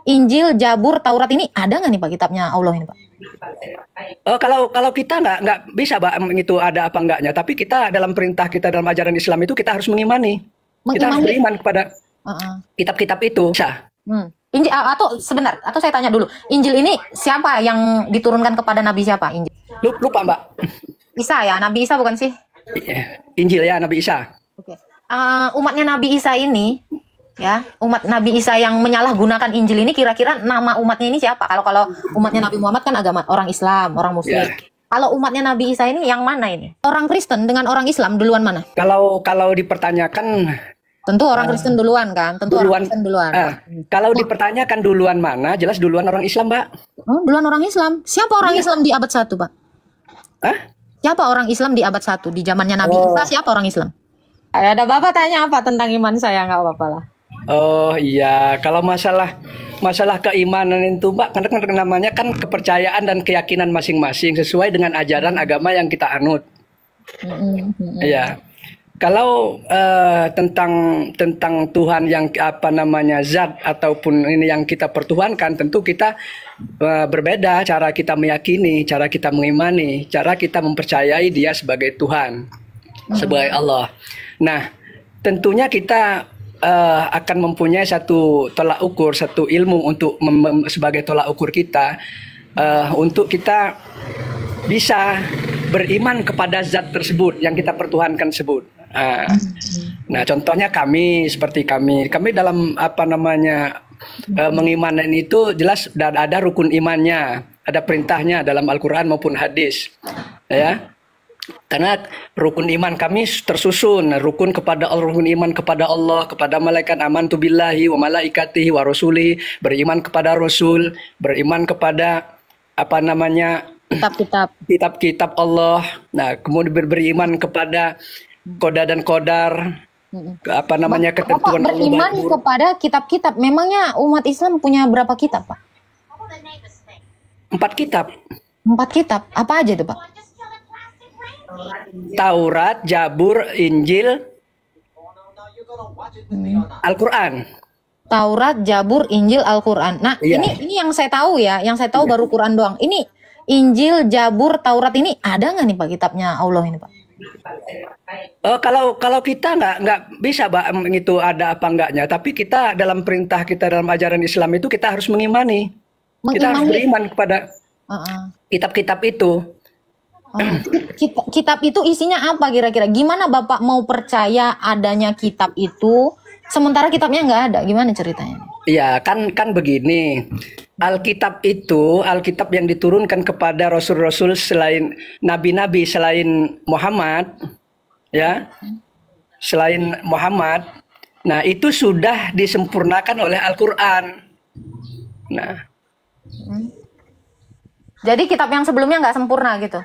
Injil, Jabur, Taurat ini ada nggak nih Pak kitabnya Allah ini Pak? Kalau kita nggak bisa Pak itu ada apa enggaknya, tapi kita dalam perintah kita dalam ajaran Islam itu kita harus mengimani. Kita harus beriman kepada kitab-kitab itu. Bisa. Injil atau sebentar, atau saya tanya dulu, Injil ini siapa yang diturunkan kepada Nabi siapa? Injil. Lupa Mbak. Isa ya, Nabi Isa bukan sih? Injil ya, Nabi Isa. Oke. Umatnya Nabi Isa ini, ya, umat Nabi Isa yang menyalahgunakan Injil ini, kira-kira nama umatnya ini siapa? Kalau umatnya Nabi Muhammad kan agama orang Islam, orang Muslim. Yeah. Kalau umatnya Nabi Isa ini yang mana ini? Orang Kristen dengan orang Islam duluan mana? Kalau dipertanyakan, tentu orang Kristen duluan kan? Tentu orang Kristen duluan. Kalau dipertanyakan duluan mana, jelas duluan orang Islam, Mbak. Oh, duluan orang Islam. Siapa orang Islam di abad 1, Pak? Siapa orang Islam di abad 1 di zamannya Nabi Isa? Siapa orang Islam? Ada Bapak tanya apa tentang iman saya, nggak apa-apa lah. Oh iya, kalau masalah keimanan itu Mbak, karena namanya kan kepercayaan dan keyakinan masing-masing sesuai dengan ajaran agama yang kita anut. Iya. Kalau tentang Tuhan yang zat ataupun ini yang kita pertuhankan, tentu kita berbeda cara kita meyakini, cara kita mengimani, cara kita mempercayai Dia sebagai Tuhan, sebagai Allah. Nah, tentunya kita akan mempunyai satu tolak ukur, satu ilmu untuk sebagai tolak ukur kita untuk kita bisa beriman kepada zat tersebut yang kita pertuhankan tersebut. Nah, contohnya seperti kami dalam mengimanin itu jelas ada rukun imannya, ada perintahnya dalam Al-Quran maupun hadis, ya. Karena rukun iman kami tersusun, rukun iman kepada Allah, kepada malaikat, amantu billahi wa malaikatihi wa rasuli, beriman kepada Rasul, beriman kepada kitab-kitab Allah. Nah, kemudian beriman kepada koda dan kodar, ketentuan Allah. Beriman kepada kitab-kitab. Memangnya umat Islam punya berapa kitab, Pak? 4 kitab. 4 kitab. Apa aja itu, Pak? Taurat, Jabur, Injil, Al-Quran. Taurat, Jabur, Injil, Al-Quran. Nah, ini yang saya tahu ya, yang saya tahu baru Quran doang. Ini Injil, Jabur, Taurat ini ada nggak nih Pak kitabnya Allah ini Pak? Kalau kita nggak bisa Pak itu ada apa enggaknya, tapi kita dalam perintah kita dalam ajaran Islam itu kita harus mengimani. Kita harus beriman kepada kitab-kitab itu. Kitab itu isinya apa kira-kira? Gimana Bapak mau percaya adanya kitab itu sementara kitabnya nggak ada? Gimana ceritanya? Iya, kan begini. Alkitab itu Alkitab yang diturunkan kepada rasul-rasul selain nabi-nabi selain Muhammad, ya. Selain Muhammad. Nah, itu sudah disempurnakan oleh Al-Qur'an. Nah. Jadi kitab yang sebelumnya nggak sempurna gitu.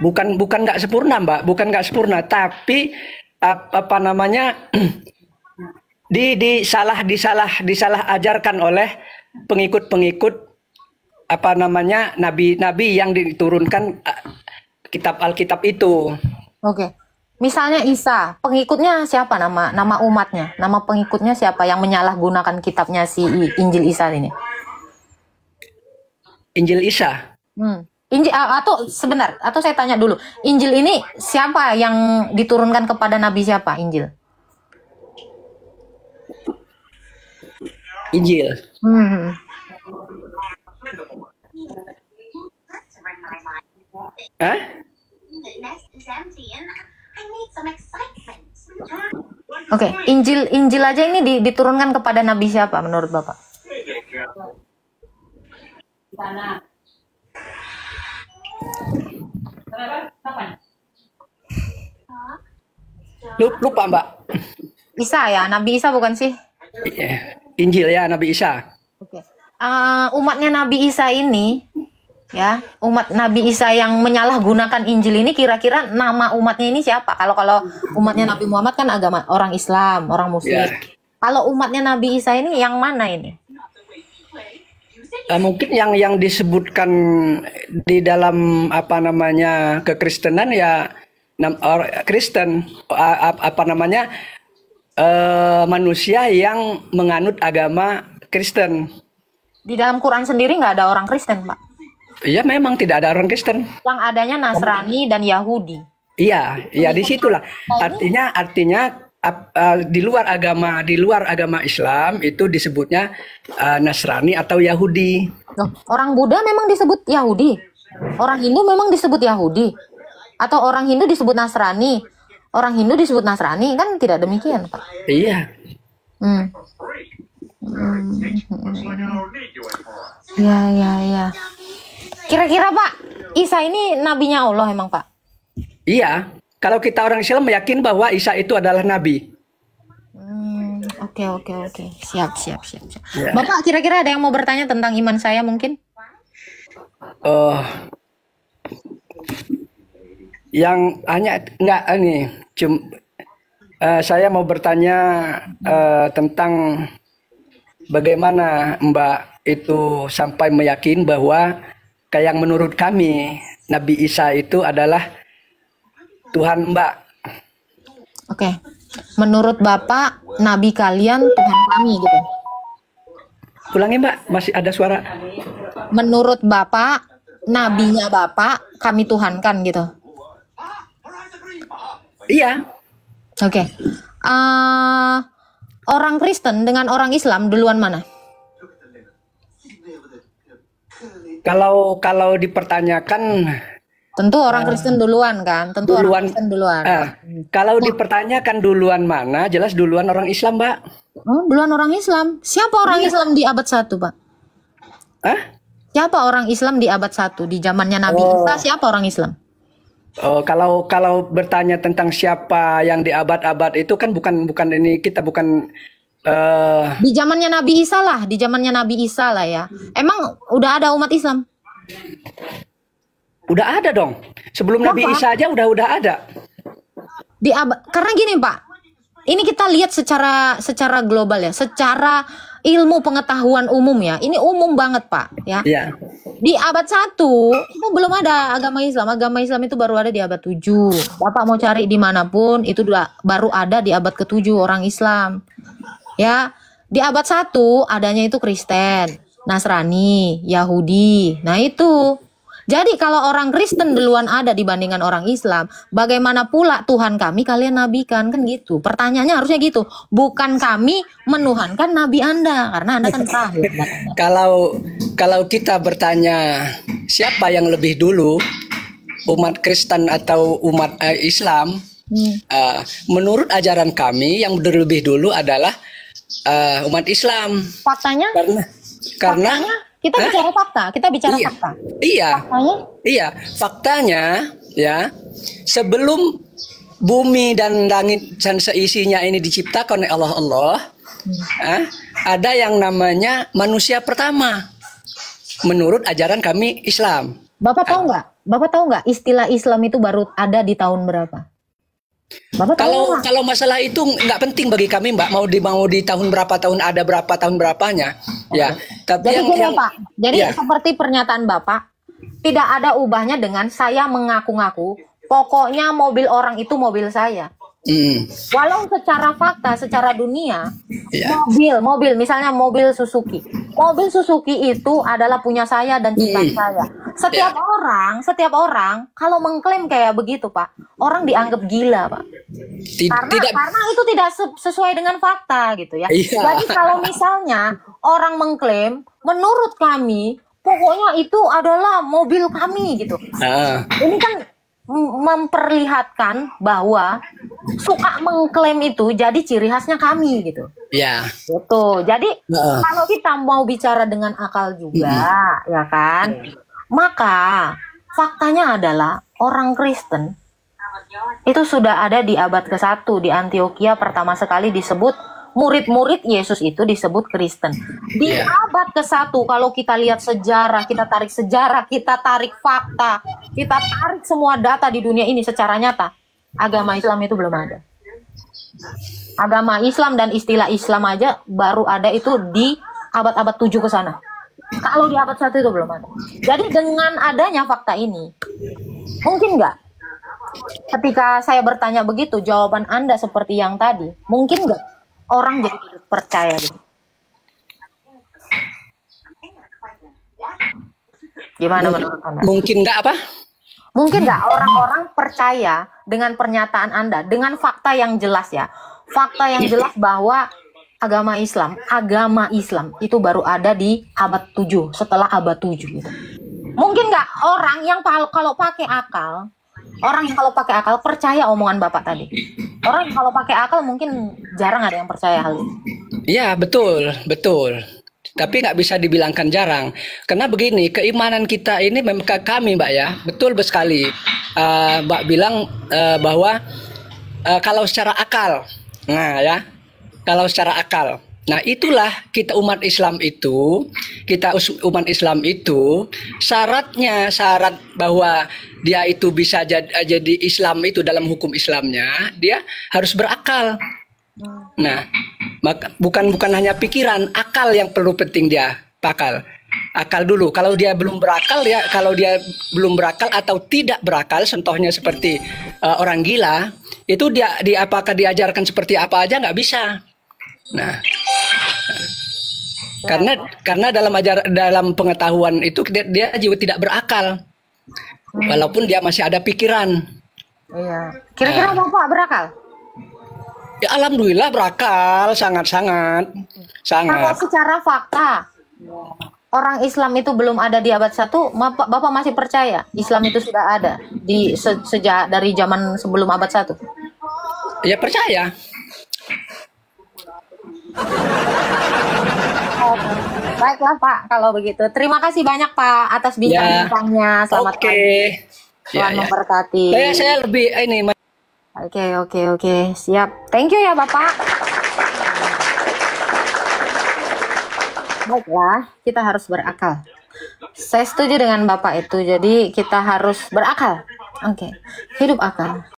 Bukan nggak sempurna, Mbak. Bukan nggak sempurna, tapi disalah ajarkan oleh pengikut nabi-nabi yang diturunkan kitab Alkitab itu. Oke. Misalnya Isa, pengikutnya siapa nama umatnya? Nama pengikutnya siapa yang menyalahgunakan kitabnya si Injil Isa ini? Injil Isa. Injil atau saya tanya dulu, Injil ini siapa yang diturunkan kepada nabi siapa? Injil. Oke, Injil aja ini diturunkan kepada nabi siapa menurut Bapak? Lupa Mbak. Isa ya, Nabi Isa bukan sih? Injil ya, Nabi Isa. Oke. Umatnya Nabi Isa ini, ya, umat Nabi Isa yang menyalahgunakan Injil ini, kira-kira nama umatnya ini siapa? Kalau umatnya Nabi Muhammad kan agama orang Islam, orang Muslim. Kalau umatnya Nabi Isa ini yang mana ini? Mungkin yang disebutkan di dalam kekristenan ya Kristen, manusia yang menganut agama Kristen. Di dalam Quran sendiri nggak ada orang Kristen, Pak. Iya, memang tidak ada orang Kristen. Yang adanya Nasrani dan Yahudi. Iya, iya disitulah. Artinya di luar agama Islam itu disebutnya Nasrani atau Yahudi. Loh, orang Buddha memang disebut Yahudi. Orang Hindu memang disebut Yahudi. Atau orang Hindu disebut Nasrani. Orang Hindu disebut Nasrani, kan tidak demikian, Pak. Iya. Ya. Kira-kira Pak, Isa ini nabinya Allah emang, Pak? Iya. Kalau kita orang Islam yakin bahwa Isa itu adalah nabi. Oke. Siap. Ya. Bapak kira-kira ada yang mau bertanya tentang iman saya mungkin? Yang hanya enggak ini, saya mau bertanya tentang bagaimana Mbak itu sampai meyakin bahwa kayak menurut kami Nabi Isa itu adalah Tuhan Mbak. Oke. Menurut Bapak, nabi kalian Tuhan kami gitu. Ulangi Mbak, masih ada suara. Menurut Bapak, nabinya Bapak kami tuhankan gitu. Iya. Oke. Orang Kristen dengan orang Islam duluan mana? Kalau dipertanyakan Tentu orang Kristen duluan kan? Tentu orang Kristen duluan. Kalau dipertanyakan duluan mana, jelas duluan orang Islam, Mbak. Oh, duluan orang Islam. Siapa orang Islam di abad 1, Pak? Siapa orang Islam di abad 1 di zamannya Nabi Isa? Siapa orang Islam? Kalau bertanya tentang siapa yang di abad-abad itu kan bukan ini, kita bukan di zamannya Nabi Isa lah, di zamannya Nabi Isa lah ya. Emang udah ada umat Islam? Udah ada dong. Sebelum Nabi Isa aja udah ada. Karena gini Pak, ini kita lihat secara global ya, secara ilmu pengetahuan umum ya. Ini umum banget Pak ya. Iya. Di abad 1 itu belum ada agama Islam. Agama Islam itu baru ada di abad 7. Bapak mau cari dimanapun itu baru ada di abad ke-7 orang Islam. Ya, di abad 1 adanya itu Kristen, Nasrani, Yahudi. Nah itu. Jadi kalau orang Kristen duluan ada dibandingkan orang Islam, bagaimana pula Tuhan kami kalian nabikan, kan gitu. Pertanyaannya harusnya gitu. Bukan kami menuhankan nabi Anda, karena Anda kan terakhir. Kalau kita bertanya siapa yang lebih dulu, umat Kristen atau umat Islam, menurut ajaran kami yang lebih dulu adalah umat Islam. Faktanya? Karena kita bicara fakta, fakta. Iya. Faktanya? Iya, faktanya ya, sebelum bumi dan langit dan seisinya ini diciptakan oleh Allah, ada yang namanya manusia pertama. Menurut ajaran kami Islam. Bapak tahu nggak? Bapak tahu nggak istilah Islam itu baru ada di tahun berapa? Kalau masalah itu nggak penting bagi kami, Mbak. Mau di tahun berapa, tahun ada berapa, tahun berapanya, ya. Tapi jadi Pak, jadi seperti pernyataan Bapak, tidak ada ubahnya dengan saya mengaku-ngaku, pokoknya mobil orang itu mobil saya. Walau secara fakta, secara dunia, mobil, misalnya mobil Suzuki itu adalah punya saya dan ciptaan saya. Setiap orang kalau mengklaim kayak begitu Pak, orang dianggap gila Pak. Karena itu tidak sesuai dengan fakta gitu ya. Jadi kalau misalnya orang mengklaim, menurut kami pokoknya itu adalah mobil kami gitu. Ini kan memperlihatkan bahwa suka mengklaim itu jadi ciri khasnya kami gitu. Ya. Gitu. Jadi kalau kita mau bicara dengan akal juga, ya kan? Maka faktanya adalah orang Kristen itu sudah ada di abad ke-1 di Antioquia pertama sekali disebut murid-murid Yesus itu disebut Kristen. Di abad ke-1 kalau kita lihat sejarah, kita tarik fakta, kita tarik semua data di dunia ini secara nyata, agama Islam itu belum ada. Agama Islam dan istilah Islam aja baru ada itu di abad-abad 7 ke sana. Kalau di abad 1 itu belum ada. Jadi dengan adanya fakta ini, mungkin nggak ketika saya bertanya begitu, jawaban Anda seperti yang tadi, mungkin nggak orang jadi percaya gitu? Gimana menurut Anda? Mungkin nggak apa? Mungkin nggak orang-orang percaya dengan pernyataan Anda, dengan fakta yang jelas ya. Fakta yang jelas bahwa agama Islam itu baru ada di abad 7, setelah abad 7 gitu. Mungkin nggak orang yang kalau pakai akal, percaya omongan Bapak tadi. Orang yang kalau pakai akal mungkin jarang ada yang percaya hal itu. Ya, betul, betul. Tapi nggak bisa dibilangkan jarang. Karena begini, keimanan kita ini memang kami, Mbak ya, betul sekali. Mbak bilang bahwa kalau secara akal, nah ya, kalau secara akal. Nah, itulah kita umat Islam itu, syarat bahwa dia itu bisa jadi Islam itu dalam hukum Islamnya, dia harus berakal. Nah, bukan hanya pikiran, akal yang perlu penting dia pakal. Akal dulu. Kalau dia belum berakal atau tidak berakal, contohnya seperti orang gila, itu dia apakah diajarkan seperti apa aja nggak bisa. Nah, karena dalam pengetahuan itu dia juga tidak berakal, walaupun dia masih ada pikiran. Iya. Kira-kira Bapak berakal? Ya, alhamdulillah berakal, sangat. Kalau secara fakta, orang Islam itu belum ada di abad 1, Bapak masih percaya Islam itu sudah ada sejak dari zaman sebelum abad 1? Ya, percaya. Baiklah Pak, kalau begitu. Terima kasih banyak Pak atas bincang-bincangnya. Selamat pagi. Tuhan memberkati. Saya lebih ini. Oke, siap. Thank you ya Bapak. Baiklah, kita harus berakal. Saya setuju dengan Bapak itu. Jadi kita harus berakal. Oke, hidup akal.